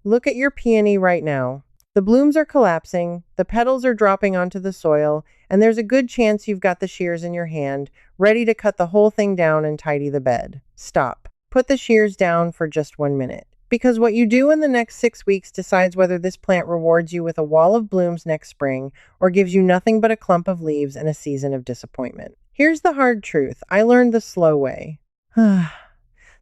Look at your peony right now. The blooms are collapsing, the petals are dropping onto the soil, and there's a good chance you've got the shears in your hand, ready to cut the whole thing down and tidy the bed. Stop. Put the shears down for just 1 minute. Because what you do in the next 6 weeks decides whether this plant rewards you with a wall of blooms next spring or gives you nothing but a clump of leaves and a season of disappointment. Here's the hard truth. I learned the slow way.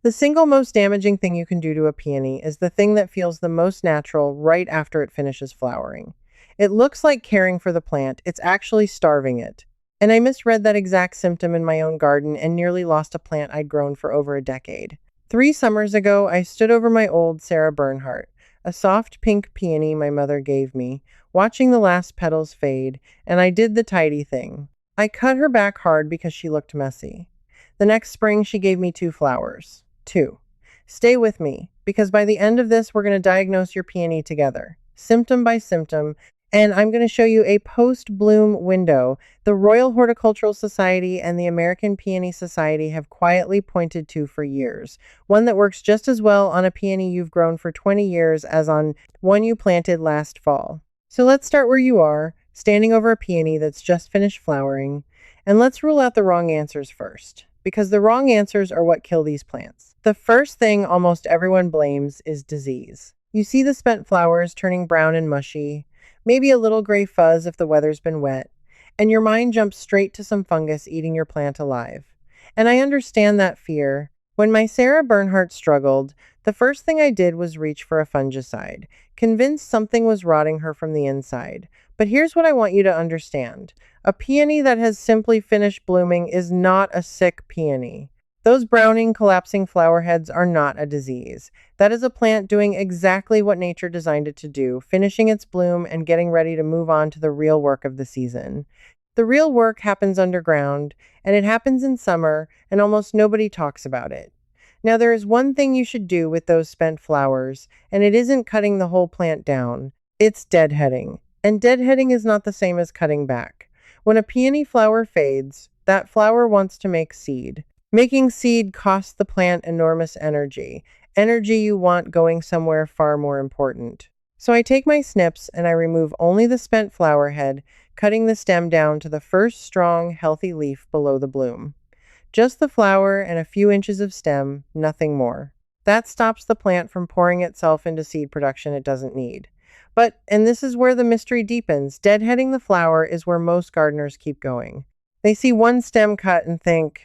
The single most damaging thing you can do to a peony is the thing that feels the most natural right after it finishes flowering. It looks like caring for the plant, it's actually starving it. And I misread that exact symptom in my own garden and nearly lost a plant I'd grown for over a decade. 3 summers ago, I stood over my old Sarah Bernhardt, a soft pink peony my mother gave me, watching the last petals fade, and I did the tidy thing. I cut her back hard because she looked messy. The next spring, she gave me 2 flowers. 2. Stay with me, because by the end of this, we're going to diagnose your peony together, symptom by symptom, and I'm going to show you a post-bloom window the Royal Horticultural Society and the American Peony Society have quietly pointed to for years, one that works just as well on a peony you've grown for 20 years as on one you planted last fall. So let's start where you are, standing over a peony that's just finished flowering, and let's rule out the wrong answers first, because the wrong answers are what kill these plants. The first thing almost everyone blames is disease. You see the spent flowers turning brown and mushy, maybe a little gray fuzz if the weather's been wet, and your mind jumps straight to some fungus eating your plant alive. And I understand that fear. When my Sarah Bernhardt struggled, the first thing I did was reach for a fungicide, convinced something was rotting her from the inside. But here's what I want you to understand. A peony that has simply finished blooming is not a sick peony. Those browning, collapsing flower heads are not a disease. That is a plant doing exactly what nature designed it to do, finishing its bloom and getting ready to move on to the real work of the season. The real work happens underground, and it happens in summer, and almost nobody talks about it. Now, there is one thing you should do with those spent flowers, and it isn't cutting the whole plant down. It's deadheading. And deadheading is not the same as cutting back. When a peony flower fades, that flower wants to make seed. Making seed costs the plant enormous energy you want going somewhere far more important. So I take my snips and I remove only the spent flower head, cutting the stem down to the first strong, healthy leaf below the bloom. Just the flower and a few inches of stem, nothing more. That stops the plant from pouring itself into seed production it doesn't need. But, and this is where the mystery deepens, deadheading the flower is where most gardeners keep going. They see one stem cut and think,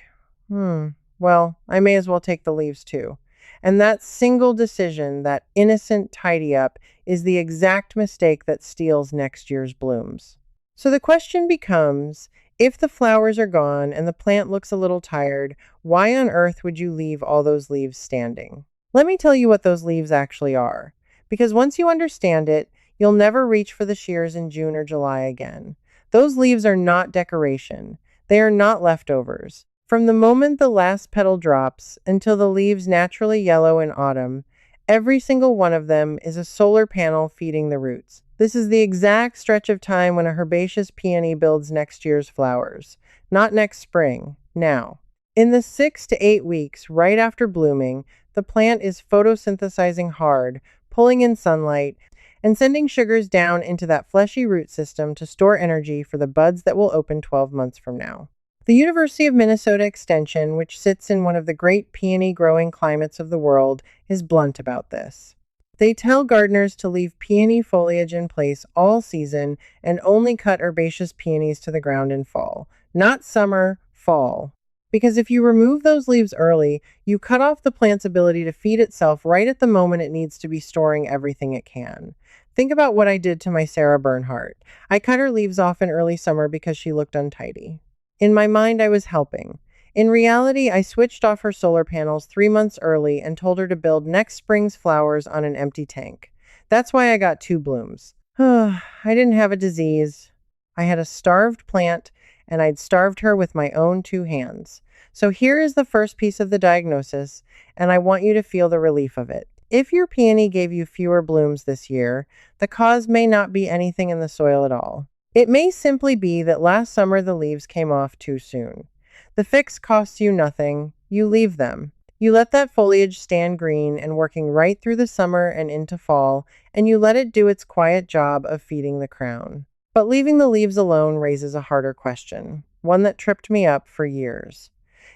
well, I may as well take the leaves too. And that single decision, that innocent tidy up, is the exact mistake that steals next year's blooms. So the question becomes, if the flowers are gone and the plant looks a little tired, why on earth would you leave all those leaves standing? Let me tell you what those leaves actually are. Because once you understand it, you'll never reach for the shears in June or July again. Those leaves are not decoration. They are not leftovers. From the moment the last petal drops until the leaves naturally yellow in autumn, every single one of them is a solar panel feeding the roots. This is the exact stretch of time when a herbaceous peony builds next year's flowers. Not next spring, now. In the 6 to 8 weeks right after blooming, the plant is photosynthesizing hard, pulling in sunlight, and sending sugars down into that fleshy root system to store energy for the buds that will open 12 months from now. The University of Minnesota Extension, which sits in one of the great peony growing climates of the world, is blunt about this. They tell gardeners to leave peony foliage in place all season and only cut herbaceous peonies to the ground in fall. Not summer, fall. Because if you remove those leaves early, you cut off the plant's ability to feed itself right at the moment it needs to be storing everything it can. Think about what I did to my Sarah Bernhardt. I cut her leaves off in early summer because she looked untidy. In my mind, I was helping. In reality, I switched off her solar panels 3 months early and told her to build next spring's flowers on an empty tank. That's why I got 2 blooms. I didn't have a disease. I had a starved plant, and I'd starved her with my own 2 hands. So here is the first piece of the diagnosis, and I want you to feel the relief of it. If your peony gave you fewer blooms this year, the cause may not be anything in the soil at all. It may simply be that last summer the leaves came off too soon. The fix costs you nothing. You leave them. You let that foliage stand green and working right through the summer and into fall, and you let it do its quiet job of feeding the crown. But leaving the leaves alone raises a harder question, one that tripped me up for years.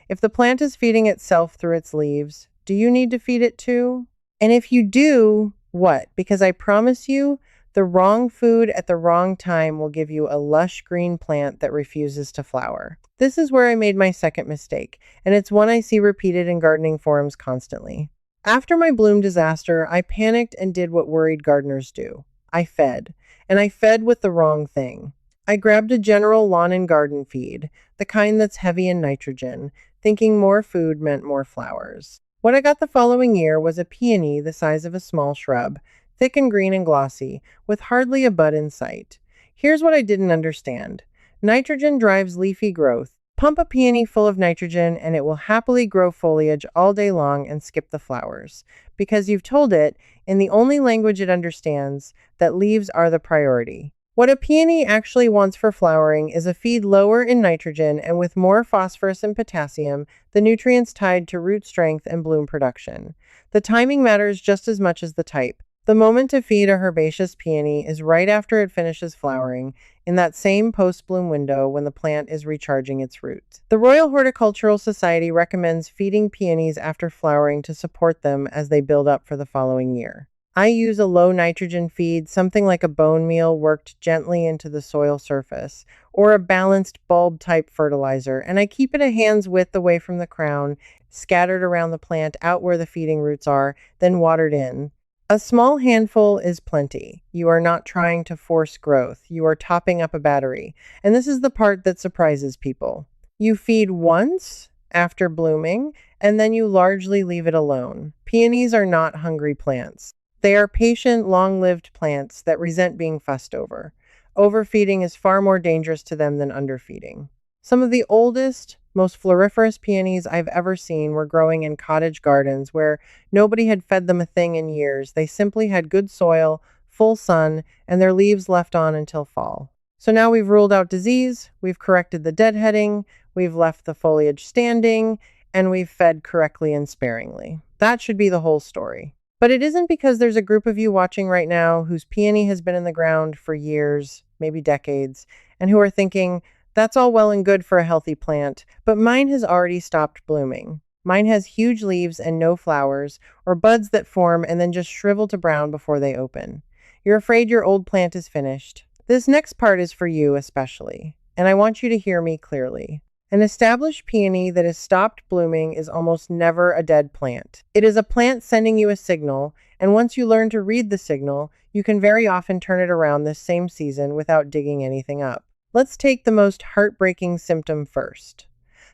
If the plant is feeding itself through its leaves, do you need to feed it too? And if you do, what? Because I promise you, the wrong food at the wrong time will give you a lush green plant that refuses to flower. This is where I made my second mistake, and it's one I see repeated in gardening forums constantly. After my bloom disaster, I panicked and did what worried gardeners do. I fed, and I fed with the wrong thing. I grabbed a general lawn and garden feed, the kind that's heavy in nitrogen, thinking more food meant more flowers. What I got the following year was a peony the size of a small shrub, thick and green and glossy, with hardly a bud in sight. Here's what I didn't understand. Nitrogen drives leafy growth. Pump a peony full of nitrogen and it will happily grow foliage all day long and skip the flowers. Because you've told it, in the only language it understands, that leaves are the priority. What a peony actually wants for flowering is a feed lower in nitrogen and with more phosphorus and potassium, the nutrients tied to root strength and bloom production. The timing matters just as much as the type. The moment to feed a herbaceous peony is right after it finishes flowering, in that same post-bloom window when the plant is recharging its roots. The Royal Horticultural Society recommends feeding peonies after flowering to support them as they build up for the following year. I use a low nitrogen feed, something like a bone meal worked gently into the soil surface, or a balanced bulb-type fertilizer, and I keep it a hand's width away from the crown, scattered around the plant out where the feeding roots are, then watered in. A small handful is plenty. You are not trying to force growth. You are topping up a battery. And this is the part that surprises people. You feed once after blooming, and then you largely leave it alone. Peonies are not hungry plants. They are patient, long-lived plants that resent being fussed over. Overfeeding is far more dangerous to them than underfeeding. Some of the oldest, most floriferous peonies I've ever seen were growing in cottage gardens where nobody had fed them a thing in years. They simply had good soil, full sun, and their leaves left on until fall. So now we've ruled out disease, we've corrected the deadheading, we've left the foliage standing, and we've fed correctly and sparingly. That should be the whole story. But it isn't because there's a group of you watching right now whose peony has been in the ground for years, maybe decades, and who are thinking, that's all well and good for a healthy plant, but mine has already stopped blooming. Mine has huge leaves and no flowers, or buds that form and then just shrivel to brown before they open. You're afraid your old plant is finished. This next part is for you especially, and I want you to hear me clearly. An established peony that has stopped blooming is almost never a dead plant. It is a plant sending you a signal, and once you learn to read the signal, you can very often turn it around this same season without digging anything up. Let's take the most heartbreaking symptom first.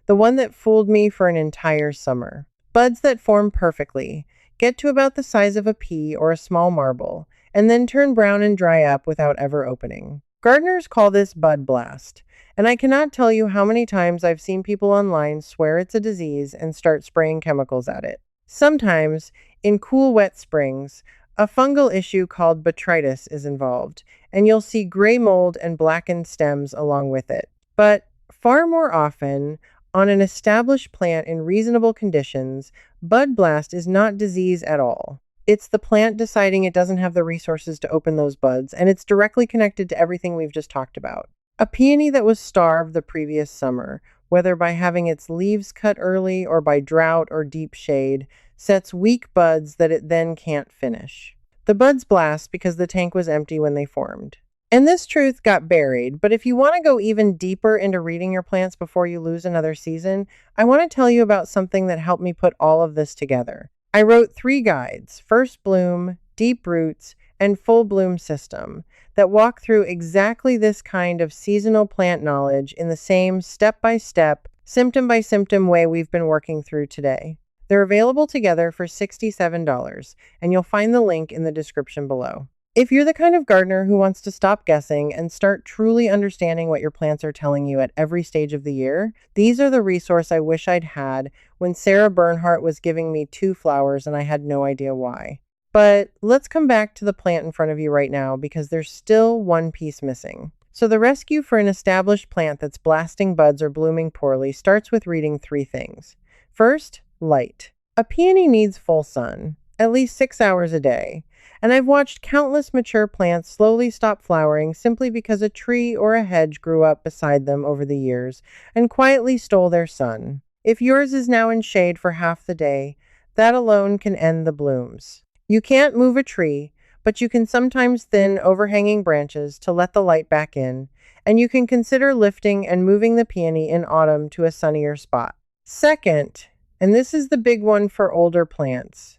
The one that fooled me for an entire summer. Buds that form perfectly, get to about the size of a pea or a small marble, and then turn brown and dry up without ever opening. Gardeners call this bud blast, and I cannot tell you how many times I've seen people online swear it's a disease and start spraying chemicals at it. Sometimes, in cool, wet springs, a fungal issue called botrytis is involved, and you'll see gray mold and blackened stems along with it. But far more often, on an established plant in reasonable conditions, bud blast is not disease at all. It's the plant deciding it doesn't have the resources to open those buds, and it's directly connected to everything we've just talked about. A peony that was starved the previous summer, whether by having its leaves cut early or by drought or deep shade, sets weak buds that it then can't finish. The buds blast because the tank was empty when they formed. And this truth got buried, but if you want to go even deeper into reading your plants before you lose another season, I want to tell you about something that helped me put all of this together. I wrote 3 guides, First Bloom, Deep Roots, and Full Bloom System, that walk through exactly this kind of seasonal plant knowledge in the same step-by-step, symptom-by-symptom way we've been working through today. They're available together for $67, and you'll find the link in the description below. If you're the kind of gardener who wants to stop guessing and start truly understanding what your plants are telling you at every stage of the year, these are the resource I wish I'd had when Sarah Bernhardt was giving me 2 flowers and I had no idea why. But let's come back to the plant in front of you right now because there's still one piece missing. So the rescue for an established plant that's blasting buds or blooming poorly starts with reading 3 things. First, light. A peony needs full sun, at least 6 hours a day. And I've watched countless mature plants slowly stop flowering simply because a tree or a hedge grew up beside them over the years and quietly stole their sun. If yours is now in shade for half the day, that alone can end the blooms. You can't move a tree, but you can sometimes thin overhanging branches to let the light back in, and you can consider lifting and moving the peony in autumn to a sunnier spot. Second, and this is the big one for older plants,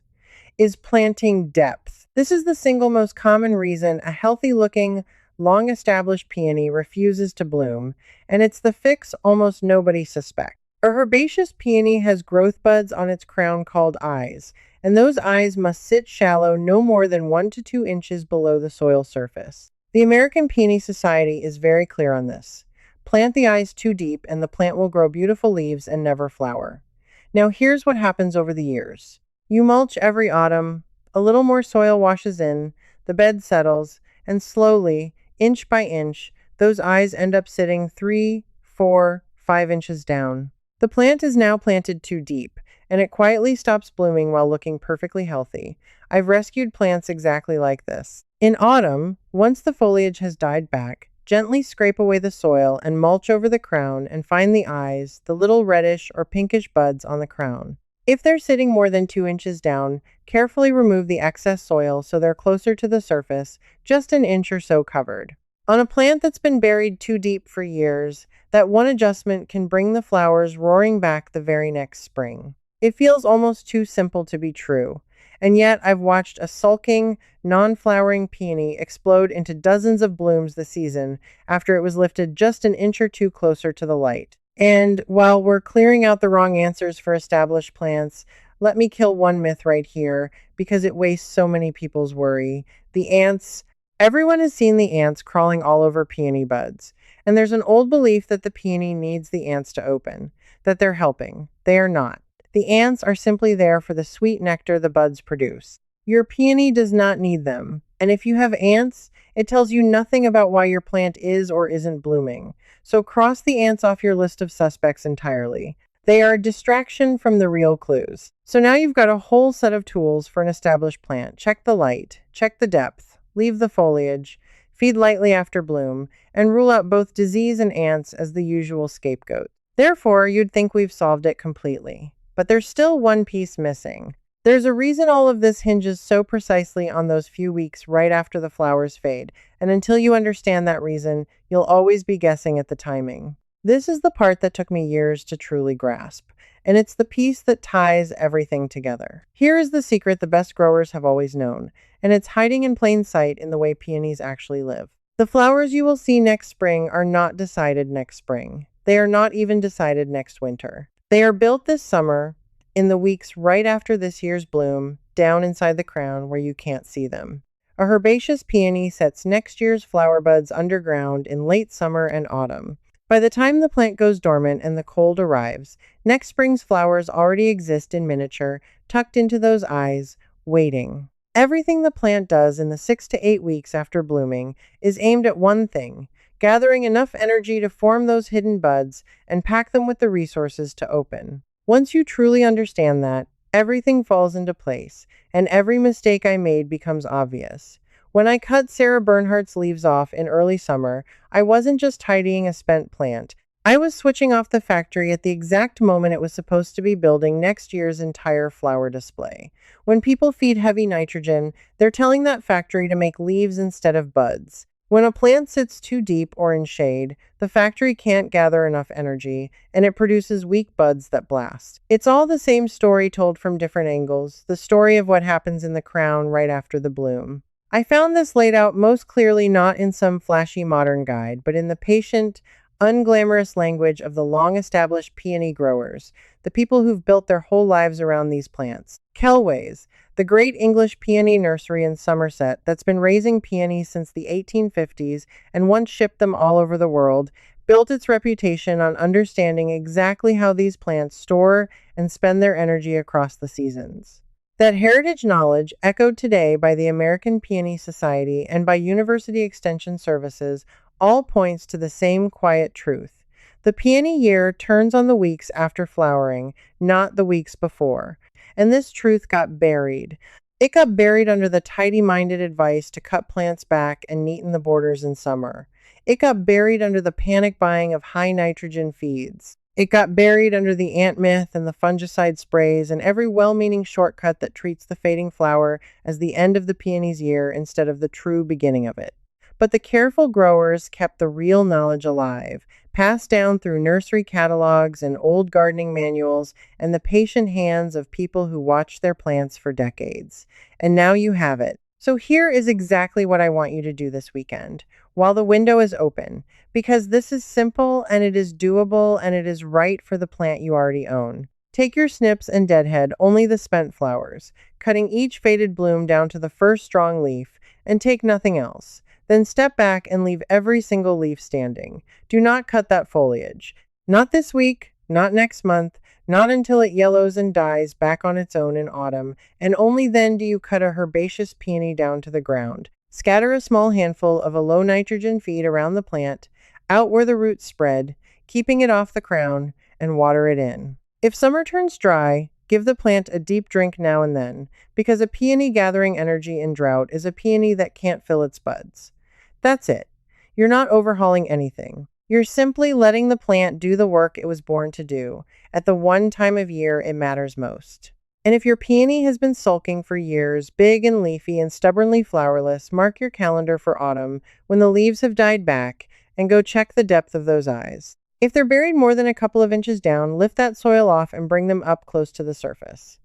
is planting depth. This is the single most common reason a healthy-looking, long-established peony refuses to bloom, and it's the fix almost nobody suspects. A herbaceous peony has growth buds on its crown called eyes, and those eyes must sit shallow no more than 1 to 2 inches below the soil surface. The American Peony Society is very clear on this. Plant the eyes too deep and the plant will grow beautiful leaves and never flower. Now here's what happens over the years. You mulch every autumn, a little more soil washes in, the bed settles, and slowly, inch by inch, those eyes end up sitting 3, 4, 5 inches down. The plant is now planted too deep, and it quietly stops blooming while looking perfectly healthy. I've rescued plants exactly like this. In autumn, once the foliage has died back, gently scrape away the soil and mulch over the crown and find the eyes, the little reddish or pinkish buds on the crown. If they're sitting more than 2 inches down, carefully remove the excess soil so they're closer to the surface, just an inch or so covered. On a plant that's been buried too deep for years, that one adjustment can bring the flowers roaring back the very next spring. It feels almost too simple to be true. And yet I've watched a sulking, non-flowering peony explode into dozens of blooms this season after it was lifted just an inch or two closer to the light. And while we're clearing out the wrong answers for established plants, let me kill one myth right here because it wastes so many people's worry. The ants. Everyone has seen the ants crawling all over peony buds. And there's an old belief that the peony needs the ants to open, that they're helping. They are not. The ants are simply there for the sweet nectar the buds produce. Your peony does not need them. And if you have ants, it tells you nothing about why your plant is or isn't blooming. So cross the ants off your list of suspects entirely. They are a distraction from the real clues. So now you've got a whole set of tools for an established plant. Check the light, check the depth, leave the foliage, feed lightly after bloom, and rule out both disease and ants as the usual scapegoat. Therefore, you'd think we've solved it completely. But there's still one piece missing. There's a reason all of this hinges so precisely on those few weeks right after the flowers fade, and until you understand that reason, you'll always be guessing at the timing. This is the part that took me years to truly grasp, and it's the piece that ties everything together. Here is the secret the best growers have always known, and it's hiding in plain sight in the way peonies actually live. The flowers you will see next spring are not decided next spring. They are not even decided next winter. They are built this summer, in the weeks right after this year's bloom, down inside the crown where you can't see them. A herbaceous peony sets next year's flower buds underground in late summer and autumn. By the time the plant goes dormant and the cold arrives, next spring's flowers already exist in miniature, tucked into those eyes, waiting. Everything the plant does in the 6 to 8 weeks after blooming is aimed at one thing: gathering enough energy to form those hidden buds and pack them with the resources to open. Once you truly understand that, everything falls into place, and every mistake I made becomes obvious. When I cut Sarah Bernhardt's leaves off in early summer, I wasn't just tidying a spent plant. I was switching off the factory at the exact moment it was supposed to be building next year's entire flower display. When people feed heavy nitrogen, they're telling that factory to make leaves instead of buds. When a plant sits too deep or in shade, the factory can't gather enough energy, and it produces weak buds that blast. It's all the same story told from different angles, the story of what happens in the crown right after the bloom. I found this laid out most clearly not in some flashy modern guide, but in the patient, unglamorous language of the long-established peony growers, the people who've built their whole lives around these plants. Kelway's, the great English peony nursery in Somerset that's been raising peonies since the 1850s and once shipped them all over the world, built its reputation on understanding exactly how these plants store and spend their energy across the seasons. That heritage knowledge, echoed today by the American Peony Society and by University Extension Services, all points to the same quiet truth. The peony year turns on the weeks after flowering, not the weeks before. and this truth got buried. It got buried under the tidy-minded advice to cut plants back and neaten the borders in summer. It got buried under the panic buying of high nitrogen feeds. It got buried under the ant myth and the fungicide sprays and every well-meaning shortcut that treats the fading flower as the end of the peony's year instead of the true beginning of it. But the careful growers kept the real knowledge alive, passed down through nursery catalogs and old gardening manuals and the patient hands of people who watched their plants for decades. And now you have it. So here is exactly what I want you to do this weekend, while the window is open, because this is simple and it is doable and it is right for the plant you already own. Take your snips and deadhead only the spent flowers, cutting each faded bloom down to the first strong leaf, and take nothing else. Then step back and leave every single leaf standing. Do not cut that foliage. Not this week, not next month, not until it yellows and dies back on its own in autumn, and only then do you cut a herbaceous peony down to the ground. Scatter a small handful of a low nitrogen feed around the plant, out where the roots spread, keeping it off the crown, and water it in. If summer turns dry, give the plant a deep drink now and then, because a peony gathering energy in drought is a peony that can't fill its buds. That's it. You're not overhauling anything. You're simply letting the plant do the work it was born to do, at the one time of year it matters most. And if your peony has been sulking for years, big and leafy and stubbornly flowerless, mark your calendar for autumn, when the leaves have died back, and go check the depth of those eyes. If they're buried more than a couple of inches down, lift that soil off and bring them up close to the surface.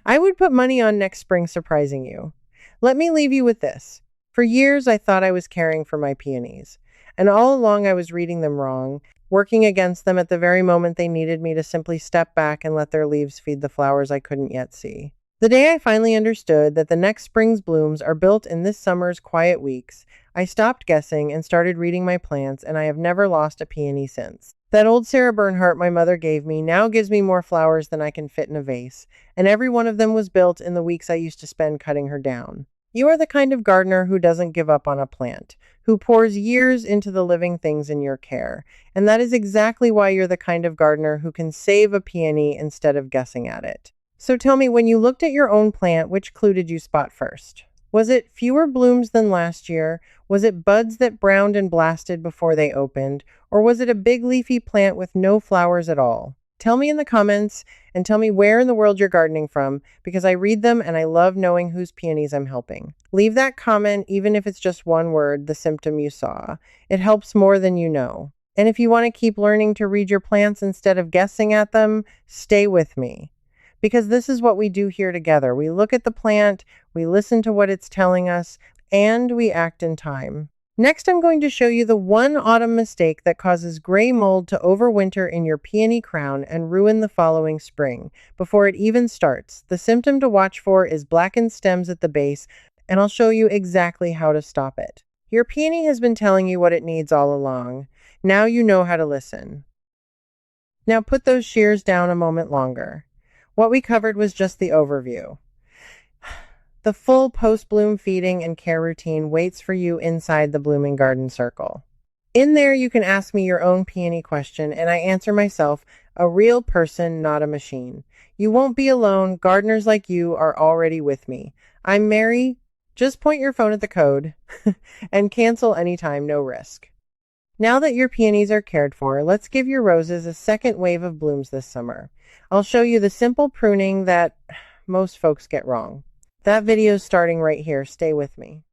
I would put money on next spring surprising you. Let me leave you with this. For years, I thought I was caring for my peonies, and all along I was reading them wrong, working against them at the very moment they needed me to simply step back and let their leaves feed the flowers I couldn't yet see. The day I finally understood that the next spring's blooms are built in this summer's quiet weeks, I stopped guessing and started reading my plants, and I have never lost a peony since. That old Sarah Bernhardt my mother gave me now gives me more flowers than I can fit in a vase, and every one of them was built in the weeks I used to spend cutting her down. You are the kind of gardener who doesn't give up on a plant, who pours years into the living things in your care. And that is exactly why you're the kind of gardener who can save a peony instead of guessing at it. So tell me, when you looked at your own plant, which clue did you spot first? Was it fewer blooms than last year? Was it buds that browned and blasted before they opened? Or was it a big leafy plant with no flowers at all? Tell me in the comments, and tell me where in the world you're gardening from, because I read them and I love knowing whose peonies I'm helping. Leave that comment, even if it's just one word, the symptom you saw. It helps more than you know. And if you want to keep learning to read your plants instead of guessing at them, stay with me. Because this is what we do here together. We look at the plant, we listen to what it's telling us, and we act in time. Next, I'm going to show you the one autumn mistake that causes gray mold to overwinter in your peony crown and ruin the following spring before it even starts. The symptom to watch for is blackened stems at the base, and I'll show you exactly how to stop it. Your peony has been telling you what it needs all along. Now you know how to listen. Now put those shears down a moment longer. What we covered was just the overview. The full post-bloom feeding and care routine waits for you inside the Blooming Garden Circle. In there, you can ask me your own peony question, and I answer myself, a real person, not a machine. You won't be alone. Gardeners like you are already with me. I'm Mary. Just point your phone at the code and cancel anytime, no risk. Now that your peonies are cared for, let's give your roses a second wave of blooms this summer. I'll show you the simple pruning that most folks get wrong. That video's starting right here. Stay with me.